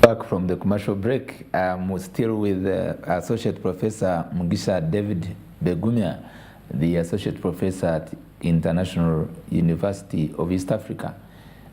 Back from the commercial break, I'm still with Associate Professor Mugisha David Begumia, the Associate Professor at International University of East Africa,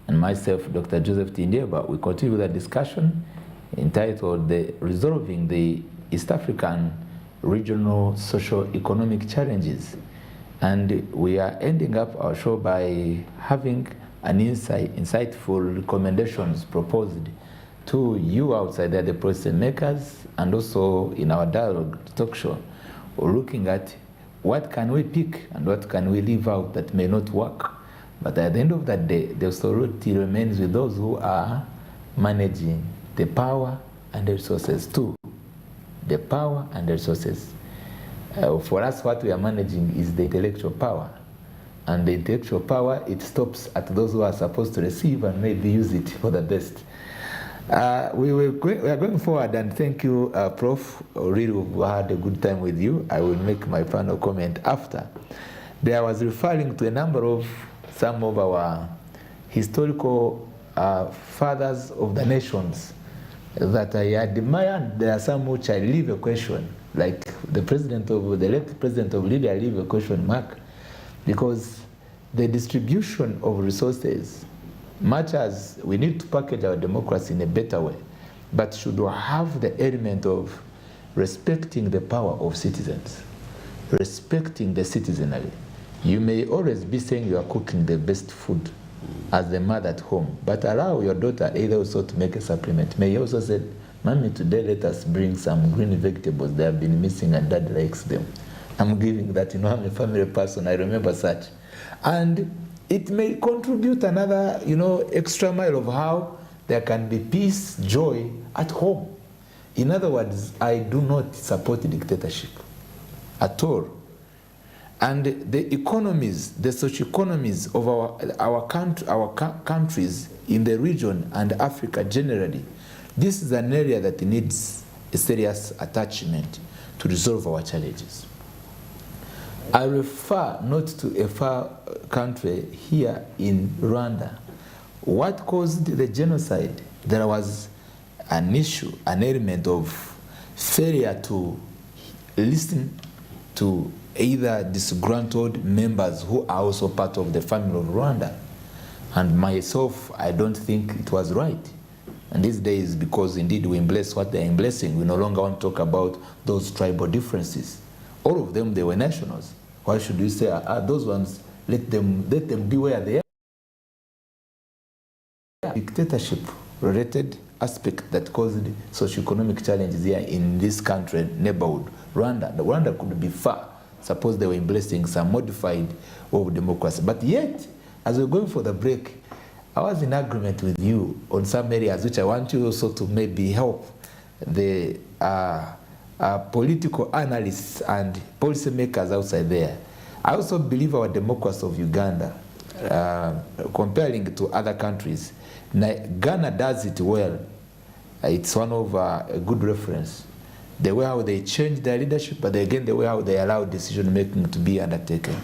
and myself, Dr. Joseph Tindeba. We continue the discussion entitled Resolving the East African Regional Socio-Economic Challenges. And we are ending up our show by having an insightful recommendations proposed to you outside there, the policy makers, and also in our dialogue talk show, we're looking at what can we pick and what can we leave out that may not work. But at the end of that day, the authority remains with those who are managing the power and the resources too. The power and the resources. For us, what we are managing is the intellectual power. And the intellectual power, it stops at those who are supposed to receive and maybe use it for the best. We are going forward, and thank you, Prof. Really, we had a good time with you. I will make my final comment after. There was referring to a number of some of our historical fathers of the nations that I admire. There are some which I leave a question, like the late president of Libya, I leave a question mark, because the distribution of resources, much as we need to package our democracy in a better way, but should have the element of respecting the power of citizens, respecting the citizenry. You may always be saying you are cooking the best food as the mother at home, but allow your daughter either also to make a supplement. May you also say, Mommy, today let us bring some green vegetables. They have been missing and Dad likes them. I'm giving that, I'm a family person, I remember such. And it may contribute another, extra mile of how there can be peace, joy at home. In other words, I do not support dictatorship at all. And the economies, the socio-economies of our countries in the region and Africa generally, this is an area that needs a serious attachment to resolve our challenges. I refer not to a far country here in Rwanda. What caused the genocide? There was an issue, an element of failure to listen to either disgruntled members who are also part of the family of Rwanda. And myself, I don't think it was right. And these days, because indeed we embrace what they're embracing, we no longer want to talk about those tribal differences. All of them, they were nationals. Why should we say, those ones, let them be where they are? Dictatorship-related aspect that caused socio-economic challenges here in this country, neighborhood, Rwanda. Rwanda could be far. Suppose they were embracing some modified of democracy. But yet, as we're going for the break, I was in agreement with you on some areas which I want you also to maybe help the political analysts and policymakers outside there. I also believe our democracy of Uganda, comparing to other countries, Ghana does it well. It's one of a good reference. The way how they change their leadership, but again the way how they allow decision making to be undertaken.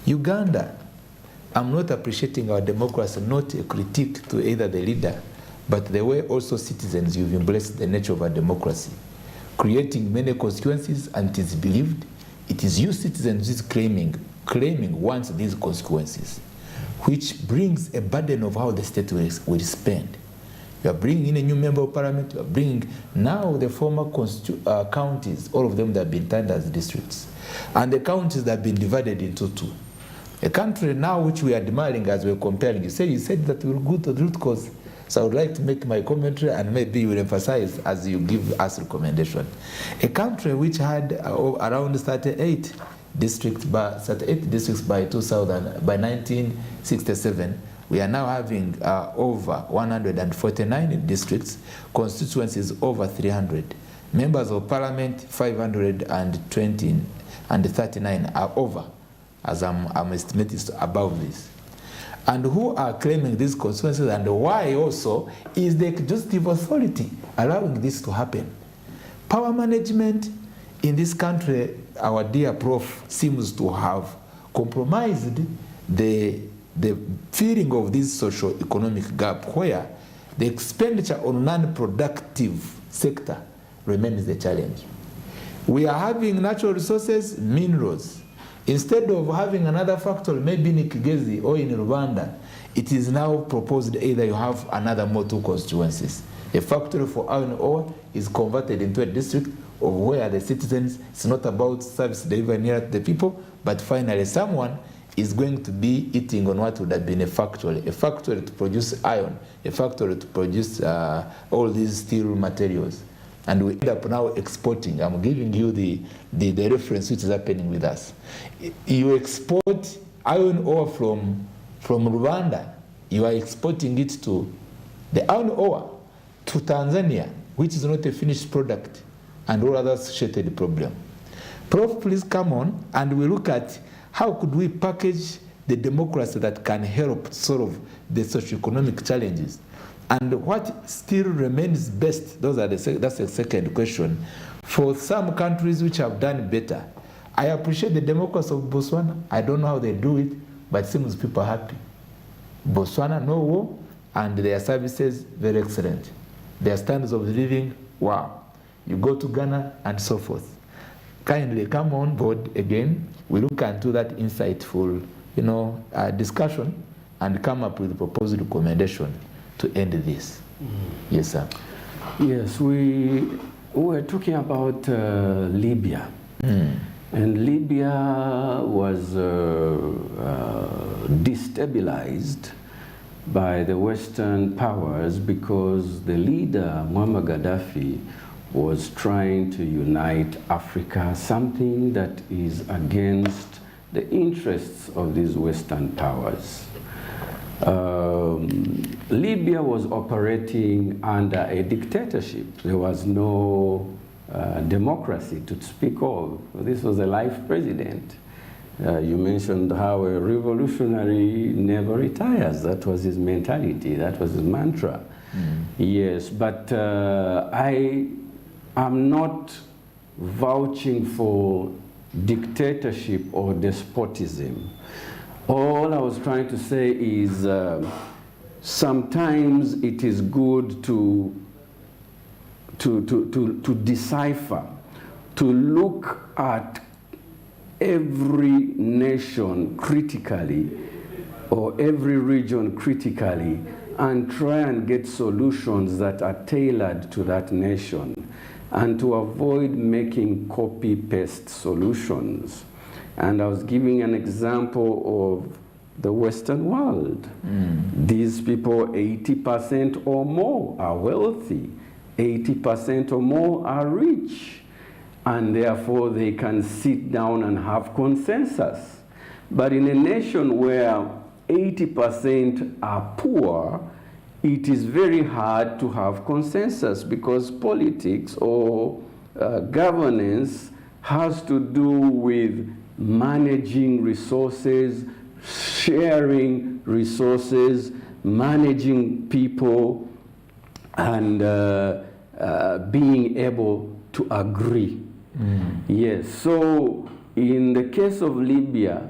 Uganda, I'm not appreciating our democracy, not a critique to either the leader, but the way also citizens, you've embraced the nature of our democracy, creating many consequences, and it is believed it is you citizens who is claiming once these consequences, which brings a burden of how the state will spend. You are bringing in a new member of parliament, you are bringing now the former counties, all of them that have been turned as districts, and the counties that have been divided into two. A country now which we are admiring as we're comparing, you said that we'll go to the root cause. So I would like to make my commentary, and maybe you will emphasize as you give us recommendation. A country which had around 38 districts by 1967, we are now having over 149 districts, constituencies over 300. Members of parliament, 520 and 39 are over, as I'm estimating above this. And who are claiming these consequences, and why also is the executive authority allowing this to happen? Power management in this country, our dear Prof, seems to have compromised the feeling of this socio-economic gap, where the expenditure on non-productive sector remains the challenge. We are having natural resources, minerals. Instead of having another factory, maybe in Kigezi or in Rwanda, it is now proposed either you have another more two constituencies. A factory for iron ore is converted into a district of where the citizens, it's not about service delivery near the people, but finally someone is going to be eating on what would have been a factory to produce iron, a factory to produce all these steel materials. And we end up now exporting. I'm giving you the reference which is happening with us. You export iron ore from Rwanda, you are exporting it to the iron ore to Tanzania, which is not a finished product, and all other associated problem. Prof, please come on and we look at how could we package the democracy that can help solve the socioeconomic challenges. And what still remains best, that's the second question, for some countries which have done better. I appreciate the democracy of Botswana. I don't know how they do it, but it seems people are happy. Botswana, no war, and their services, very excellent. Their standards of living, wow. You go to Ghana and so forth. Kindly come on board again. We look into that insightful, discussion and come up with a proposed recommendation to end this. Yes, sir. Yes, we were talking about Libya. And Libya was destabilized by the Western powers because the leader, Muammar Gaddafi, was trying to unite Africa, something that is against the interests of these Western powers. Libya was operating under a dictatorship. There was no democracy to speak of. This was a life president. You mentioned how a revolutionary never retires. That was his mentality. That was his mantra. Yes, but I'm not vouching for dictatorship or despotism. All I was trying to say is sometimes it is good to decipher, to look at every nation critically or every region critically and try and get solutions that are tailored to that nation and to avoid making copy-paste solutions. And I was giving an example of the Western world. These people, 80% or more are wealthy, 80% or more are rich, and therefore they can sit down and have consensus. But in a nation where 80% are poor, it is very hard to have consensus because politics or governance has to do with managing resources, sharing resources, managing people, and being able to agree. Yes, so in the case of Libya,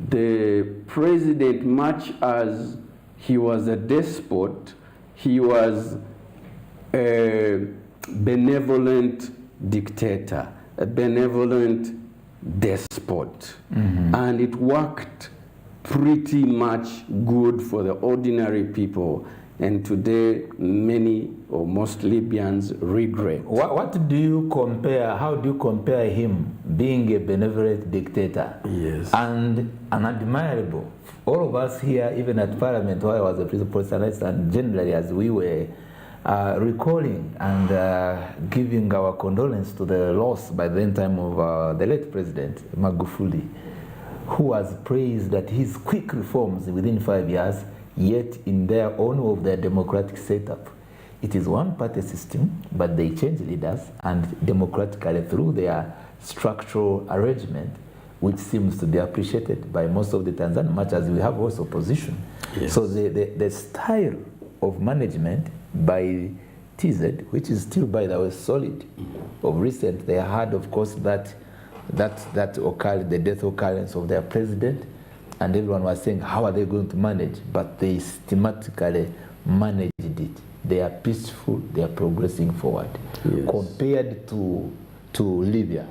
the president, much as he was a despot, he was a benevolent dictator, a benevolent despot. And it worked pretty much good for the ordinary people. And today, many or most Libyans regret. What do you compare, how do you compare him being a benevolent dictator? Yes. And unadmirable? All of us here, even at Parliament, while I was a principal analyst, and generally as we were recalling and giving our condolence to the loss by the end time of the late President, Magufuli, who was praised that his quick reforms within 5 years, yet in their own of their democratic setup. It is one-party system, but they change leaders and democratically through their structural arrangement, which seems to be appreciated by most of the Tanzanians, much as we have also opposition. Yes. So the style of management by TZ, which is still, by the way, solid. Of recent, they had, of course, that occurred, the death occurrence of their president, and everyone was saying, how are they going to manage? But they systematically managed it. They are peaceful, they are progressing forward. Yes. Compared to Libya,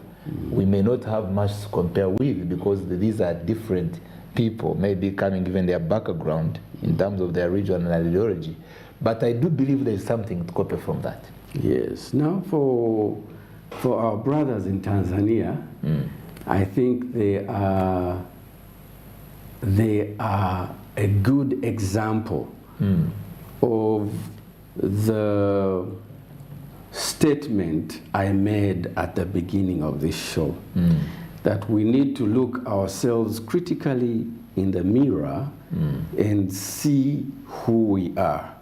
we may not have much to compare with because these are different people, maybe coming given their background in terms of their regional ideology. But I do believe there is something to copy from that. Yes. Now for our brothers in Tanzania, I think they are a good example of the statement I made at the beginning of this show, that we need to look ourselves critically in the mirror and see who we are,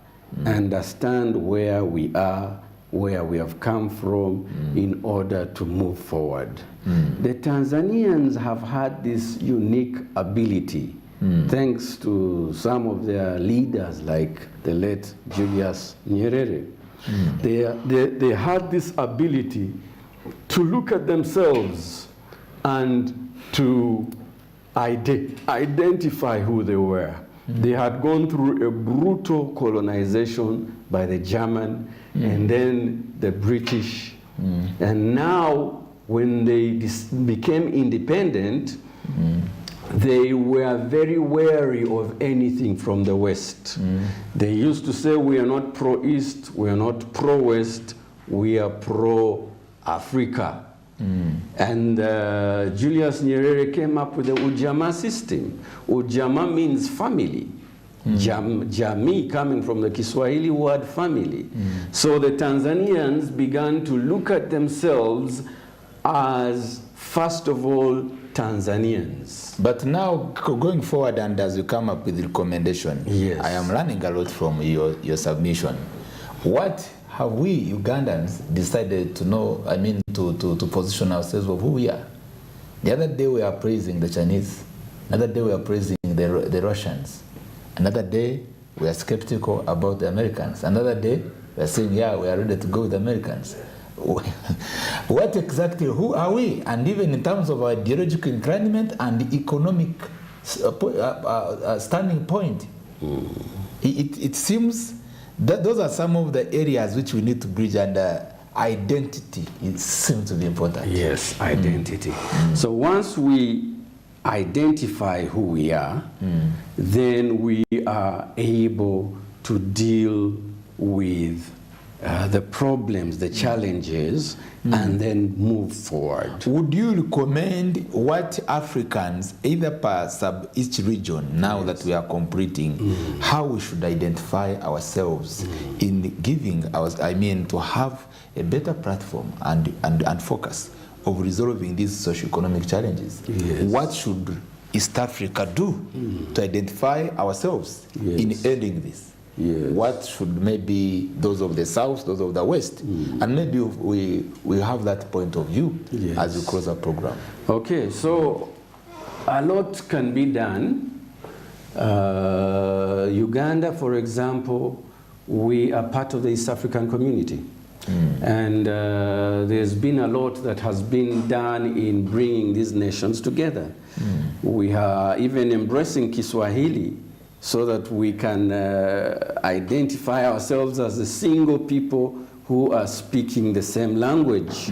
understand where we are, where we have come from in order to move forward. The Tanzanians have had this unique ability, thanks to some of their leaders like the late Julius Nyerere. They had this ability to look at themselves and to identify who they were. They had gone through a brutal colonization by the German and then the British. And now, when they became independent, they were very wary of anything from the West. They used to say, we are not pro-East, we are not pro-West, we are pro-Africa. And Julius Nyerere came up with the Ujamaa system. Ujamaa means family. Jamii coming from the Kiswahili word family. So the Tanzanians began to look at themselves as, first of all, Tanzanians. But now, going forward, and as you come up with the recommendation, yes, I am learning a lot from your submission. What have we Ugandans decided to know, to position ourselves of who we are? The other day we are praising the Chinese, another day we are praising the Russians, another day we are skeptical about the Americans, another day we are saying, yeah, we are ready to go with the Americans. What exactly, who are we? And even in terms of our ideological inclination and economic standing point, it seems that those are some of the areas which we need to bridge, and identity seems to be important. Yes, identity. So once we identify who we are, then we are able to deal with the problems, the challenges, and then move forward. Would you recommend what Africans, either per sub-each region, now that we are completing, how we should identify ourselves in giving us, to have a better platform and focus of resolving these socio-economic challenges? Yes. What should East Africa do to identify ourselves in ending this? Yes. What should maybe those of the South, those of the West, and maybe we have that point of view as we close our program. Okay, so a lot can be done. Uganda, for example, we are part of the East African community. And there's been a lot that has been done in bringing these nations together. We are even embracing Kiswahili, so that we can identify ourselves as a single people who are speaking the same language.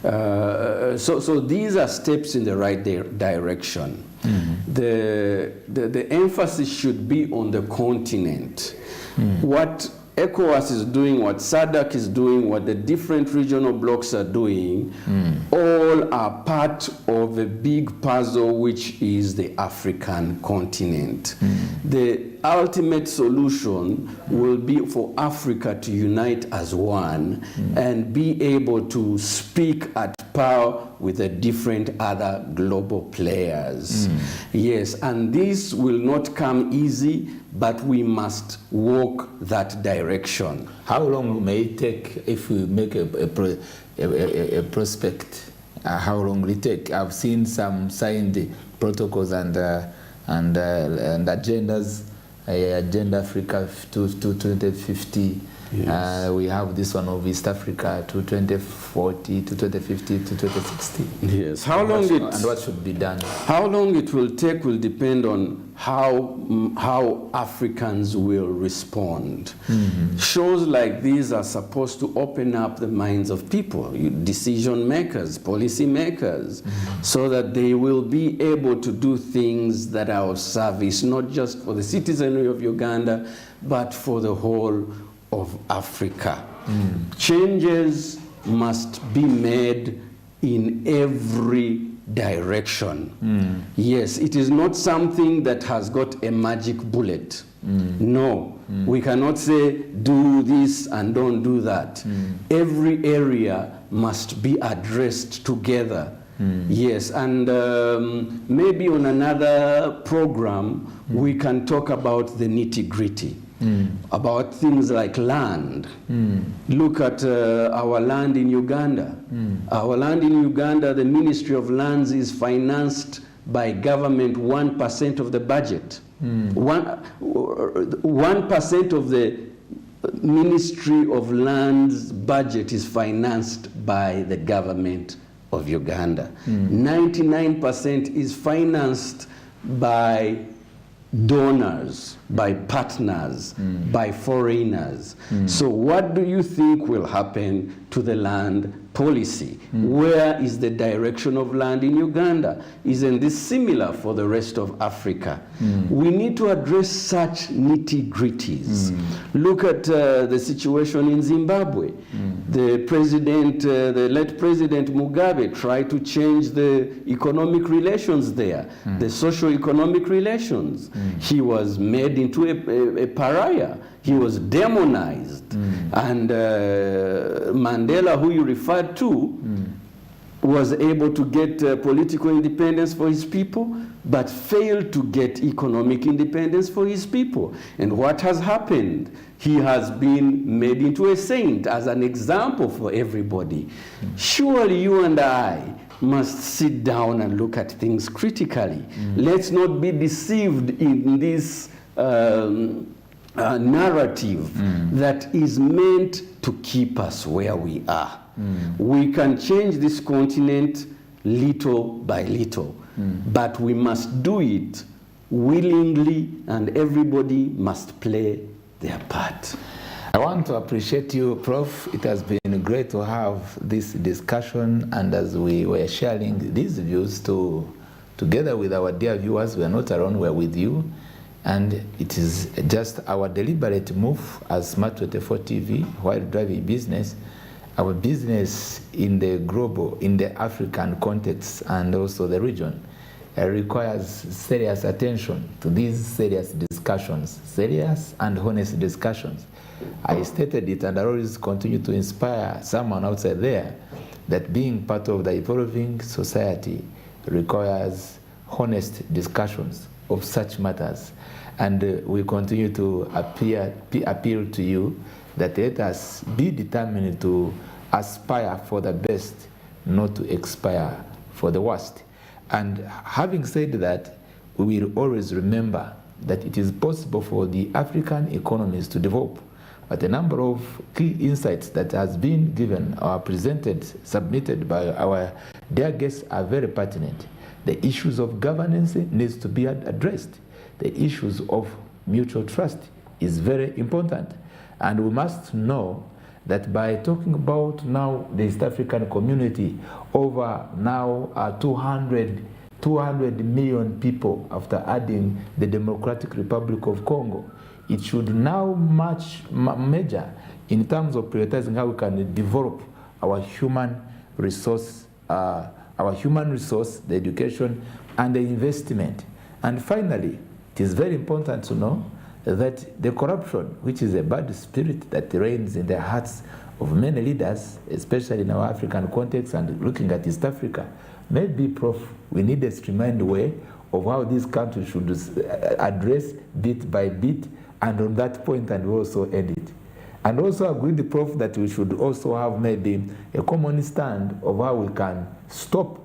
So these are steps in the right direction. The emphasis should be on the continent. What ECOWAS is doing, what SADC is doing, what the different regional blocs are doing, all are part of a big puzzle, which is the African continent. The ultimate solution will be for Africa to unite as one and be able to speak at par with the different other global players. Yes, and this will not come easy, but we must walk that direction. How long may it take if we make a prospect? How long will it take? I've seen some signed protocols and agendas, Agenda Africa to 2050, Yes. We have this one of East Africa to 2040, to 2050, to 2060. Yes. And what should be done? How long it will take will depend on how Africans will respond. Shows like these are supposed to open up the minds of people, decision makers, policy makers, so that they will be able to do things that are of service, not just for the citizenry of Uganda, but for the whole of Africa. Changes must be made in every direction. Yes, it is not something that has got a magic bullet. No, we cannot say do this and don't do that. Every area must be addressed together. Yes, and maybe on another program we can talk about the nitty-gritty. About things like land. Look at our land in Uganda. Our land in Uganda, the Ministry of Lands is financed by government 1% of the budget. 1% of the Ministry of Lands budget is financed by the government of Uganda. 99% is financed by donors, by partners, by foreigners. So what do you think will happen to the land policy? Where is the direction of land in Uganda? Isn't this similar for the rest of Africa? We need to address such nitty-gritties. Look at the situation in Zimbabwe. The president, the late President Mugabe tried to change the economic relations there, the socio-economic relations. He was made into a pariah. He was demonized. And Mandela, who you referred to, was able to get political independence for his people, but failed to get economic independence for his people. And what has happened? He has been made into a saint as an example for everybody. Surely you and I must sit down and look at things critically. Let's not be deceived in this narrative that is meant to keep us where we are. We can change this continent little by little, but we must do it willingly, and everybody must play their part. I want to appreciate you, Prof. It has been great to have this discussion, and as we were sharing these views together with our dear viewers, we are not alone, we are with you. And it is just our deliberate move as Smart24 TV, while driving business, our business in the global, in the African context and also the region, requires serious attention to these serious discussions, serious and honest discussions. I stated it, and I always continue to inspire someone outside there that being part of the evolving society requires honest discussions of such matters. And we continue to appeal to you that let us be determined to aspire for the best, not to expire for the worst. And having said that, we will always remember that it is possible for the African economies to develop. But a number of key insights that has been given or presented, submitted by our dear guests are very pertinent. The issues of governance needs to be addressed. The issues of mutual trust is very important. And we must know that by talking about now the East African community, over now 200 million people after adding the Democratic Republic of Congo, it should now measure in terms of prioritizing how we can develop our human resource, the education, and the investment. And finally, it is very important to know that the corruption, which is a bad spirit that reigns in the hearts of many leaders, especially in our African context and looking at East Africa, maybe, Prof, we need a streamlined way of how this country should address bit by bit, and on that point, and we also end it. And also agree with the Prof that we should also have maybe a common stand of how we can stop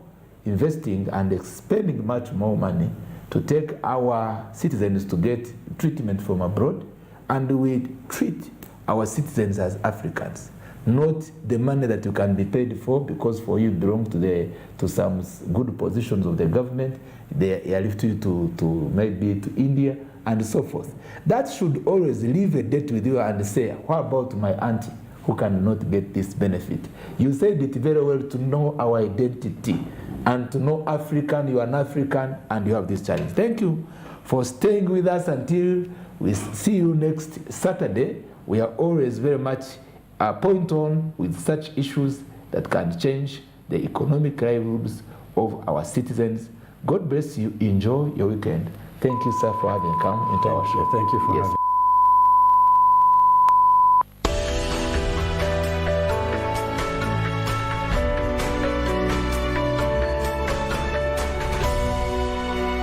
investing and spending much more money to take our citizens to get treatment from abroad, and we treat our citizens as Africans, not the money that you can be paid for, because for you belong to some good positions of the government. They lift you to maybe to India and so forth. That should always leave a date with you and say, what about my auntie who cannot get this benefit? You said it very well, to know our identity and to know African, you are an African and you have this challenge. Thank you for staying with us until we see you next Saturday. We are always very much point on with such issues that can change the economic livelihoods of our citizens. God bless you. Enjoy your weekend. Thank you, sir, for having come into our show. Thank you for having me.